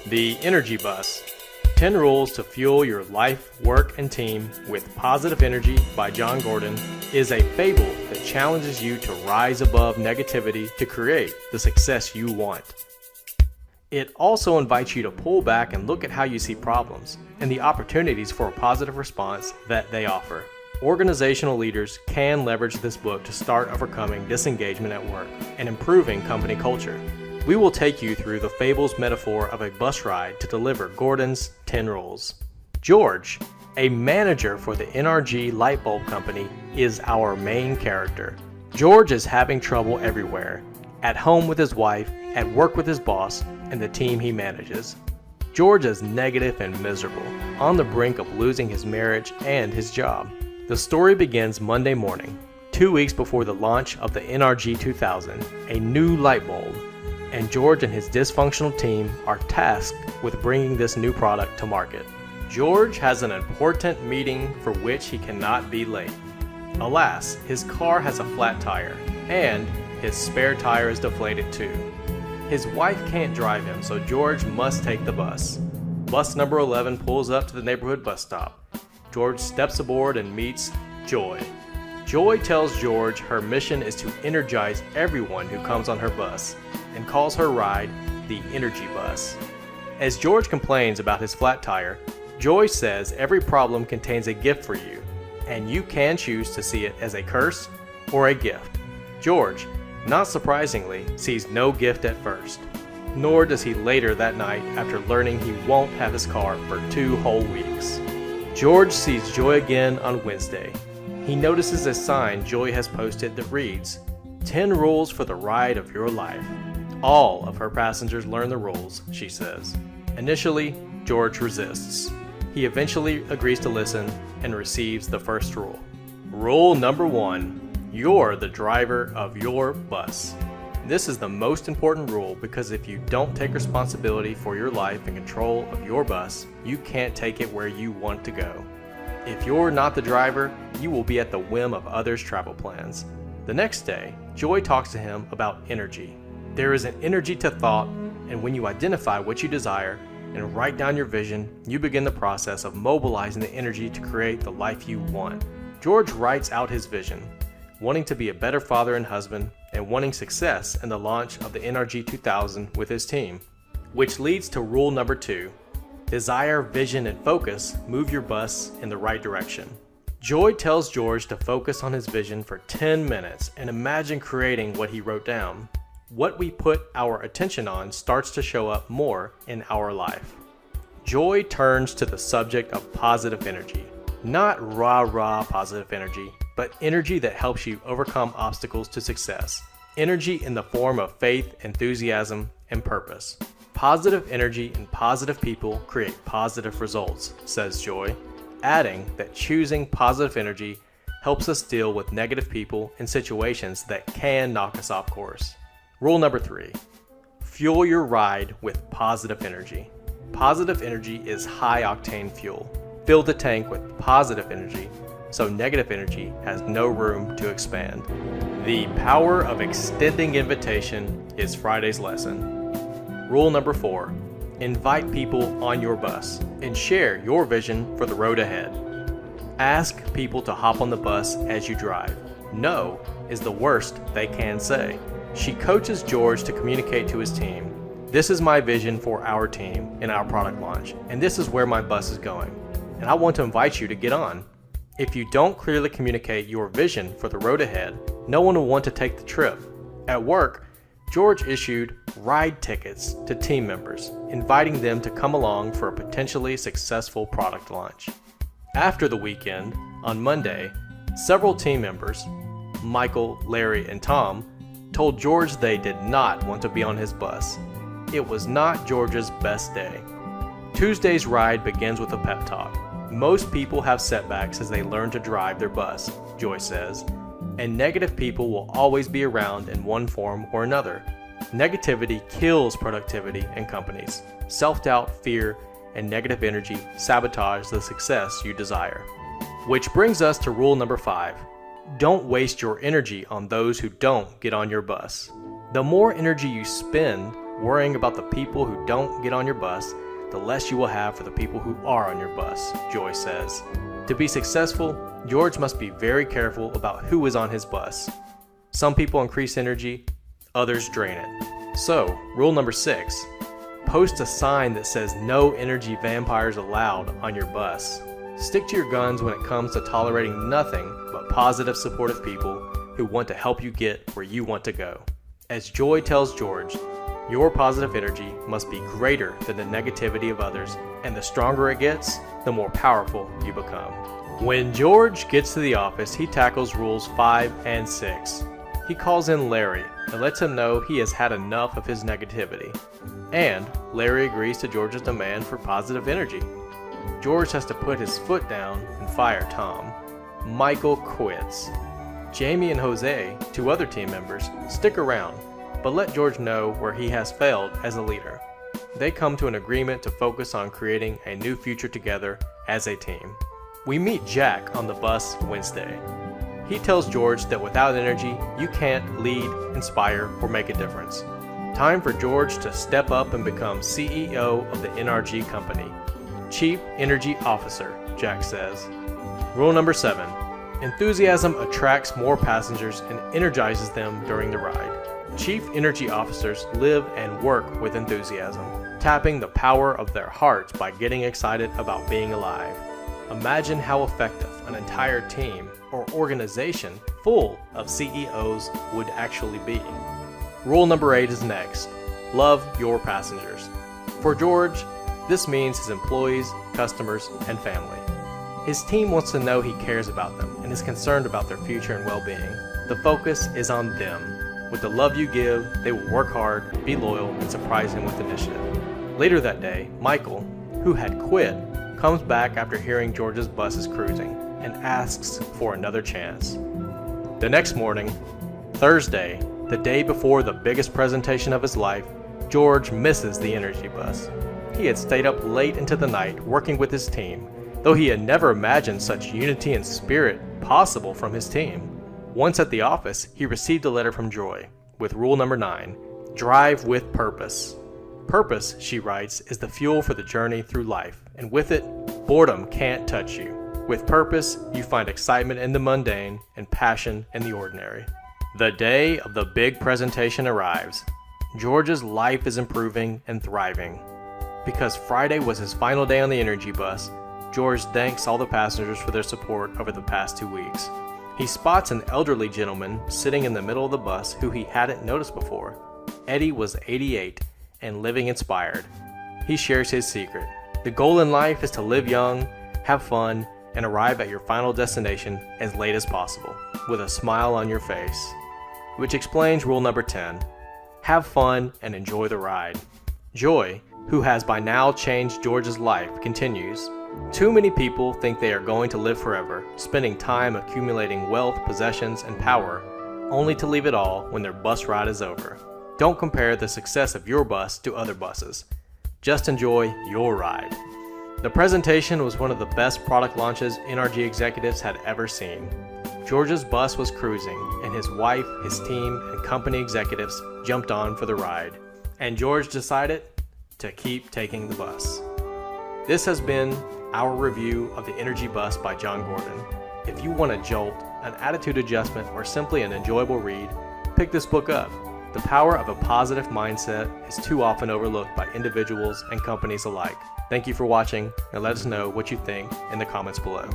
The Energy Bus. 10 Rules to Fuel Your Life, Work, and Team with Positive Energy by John Gordon is a fable that challenges you to rise above negativity to create the success you want. It also invites you to pull back and look at how you see problems and the opportunities for a positive response that they offer. Organizational leaders can leverage this book to start overcoming disengagement at work and improving company culture. We will take you through the fable's metaphor of a bus ride to deliver Gordon's 10 rules. George, a manager for the NRG light bulb company, is our main character. George is having trouble everywhere, at home with his wife, at work with his boss, and the team he manages. George is negative and miserable, on the brink of losing his marriage and his job. The story begins Monday morning, 2 weeks before the launch of the NRG 2000, a new light bulb, and George and his dysfunctional team are tasked with bringing this new product to market. George has an important meeting for which he cannot be late. Alas, his car has a flat tire, and his spare tire is deflated too. His wife can't drive him, so George must take the bus. Bus number 11 pulls up to the neighborhood bus stop. George steps aboard and meets Joy. Joy tells George her mission is to energize everyone who comes on her bus, and calls her ride the Energy Bus. As George complains about his flat tire, Joy says every problem contains a gift for you, and you can choose to see it as a curse or a gift. George, not surprisingly, sees no gift at first, nor does he later that night after learning he won't have his car for 2 whole weeks. George sees Joy again on Wednesday. He notices a sign Joy has posted that reads, 10 rules for the ride of your life. All of her passengers learn the rules, she says. Initially, George resists. He eventually agrees to listen and receives the first rule. Rule number 1, you're the driver of your bus. This is the most important rule because if you don't take responsibility for your life and control of your bus, you can't take it where you want to go. If you're not the driver, you will be at the whim of others' travel plans. The next day, Joy talks to him about energy. There is an energy to thought, and when you identify what you desire and write down your vision, you begin the process of mobilizing the energy to create the life you want. George writes out his vision, wanting to be a better father and husband, and wanting success in the launch of the NRG 2000 with his team. Which leads to rule number 2. Desire, vision, and focus move your bus in the right direction. Joy tells George to focus on his vision for 10 minutes and imagine creating what he wrote down. What we put our attention on starts to show up more in our life. Joy turns to the subject of positive energy. Not rah-rah positive energy, but energy that helps you overcome obstacles to success. Energy in the form of faith, enthusiasm, and purpose. Positive energy and positive people create positive results, says Joy, adding that choosing positive energy helps us deal with negative people and situations that can knock us off course. Rule number 3, fuel your ride with positive energy. Positive energy is high-octane fuel. Fill the tank with positive energy so negative energy has no room to expand. The power of extending invitation is Friday's lesson. Rule number 4, invite people on your bus and share your vision for the road ahead. Ask people to hop on the bus as you drive. No is the worst they can say. She coaches George to communicate to his team, this is my vision for our team and our product launch, and this is where my bus is going, and I want to invite you to get on. If you don't clearly communicate your vision for the road ahead, no one will want to take the trip. At work, George issued ride tickets to team members, inviting them to come along for a potentially successful product launch. After the weekend, on Monday, several team members, Michael, Larry, and Tom, told George they did not want to be on his bus. It was not George's best day. Tuesday's ride begins with a pep talk. Most people have setbacks as they learn to drive their bus, Joy says, and negative people will always be around in one form or another. Negativity kills productivity in companies. Self-doubt, fear, and negative energy sabotage the success you desire. Which brings us to rule number 5. Don't waste your energy on those who don't get on your bus. The more energy you spend, Worrying about the people who don't get on your bus, the less you will have for the people who are on your bus, Joy says. To be successful, George must be very careful about who is on his bus. Some people increase energy, others drain it. So, rule number 6, post a sign that says no energy vampires allowed on your bus. Stick to your guns when it comes to tolerating nothing but positive, supportive people who want to help you get where you want to go. As Joy tells George, your positive energy must be greater than the negativity of others, and the stronger it gets, the more powerful you become. When George gets to the office, he tackles rules 5 and 6. He calls in Larry and lets him know he has had enough of his negativity. And Larry agrees to George's demand for positive energy. George has to put his foot down and fire Tom. Michael quits. Jamie and Jose, 2 other team members, stick around, but let George know where he has failed as a leader. They come to an agreement to focus on creating a new future together as a team. We meet Jack on the bus Wednesday. He tells George that without energy, you can't lead, inspire, or make a difference. Time for George to step up and become CEO of the NRG company. Chief Energy Officer, Jack says. Rule number 7. Enthusiasm attracts more passengers and energizes them during the ride. Chief Energy Officers live and work with enthusiasm, tapping the power of their hearts by getting excited about being alive. Imagine how effective an entire team or organization full of CEOs would actually be. Rule number 8 is next. Love your passengers. For George, this means his employees, customers, and family. His team wants to know he cares about them and is concerned about their future and well-being. The focus is on them. With the love you give, they will work hard, be loyal, and surprise him with initiative. Later that day, Michael, who had quit, comes back after hearing George's bus is cruising and asks for another chance. The next morning, Thursday, the day before the biggest presentation of his life, George misses the energy bus. He had stayed up late into the night working with his team, though he had never imagined such unity and spirit possible from his team. Once at the office, he received a letter from Joy with rule number 9, drive with purpose. Purpose, she writes, is the fuel for the journey through life, and with it, boredom can't touch you. With purpose, you find excitement in the mundane and passion in the ordinary. The day of the big presentation arrives. George's life is improving and thriving. Because Friday was his final day on the energy bus, George thanks all the passengers for their support over the past 2 weeks. He spots an elderly gentleman sitting in the middle of the bus who he hadn't noticed before. Eddie was 88 and living inspired. He shares his secret. The goal in life is to live young, have fun, and arrive at your final destination as late as possible, with a smile on your face. Which explains rule number 10. Have fun and enjoy the ride. Joy, who has by now changed George's life, continues. Too many people think they are going to live forever, spending time accumulating wealth, possessions, and power, only to leave it all when their bus ride is over. Don't compare the success of your bus to other buses. Just enjoy your ride. The presentation was one of the best product launches NRG executives had ever seen. George's bus was cruising, and his wife, his team, and company executives jumped on for the ride. And George decided to keep taking the bus. This has been our review of The Energy Bus by John Gordon. If you want a jolt, an attitude adjustment, or simply an enjoyable read, pick this book up. The power of a positive mindset is too often overlooked by individuals and companies alike. Thank you for watching, and let us know what you think in the comments below.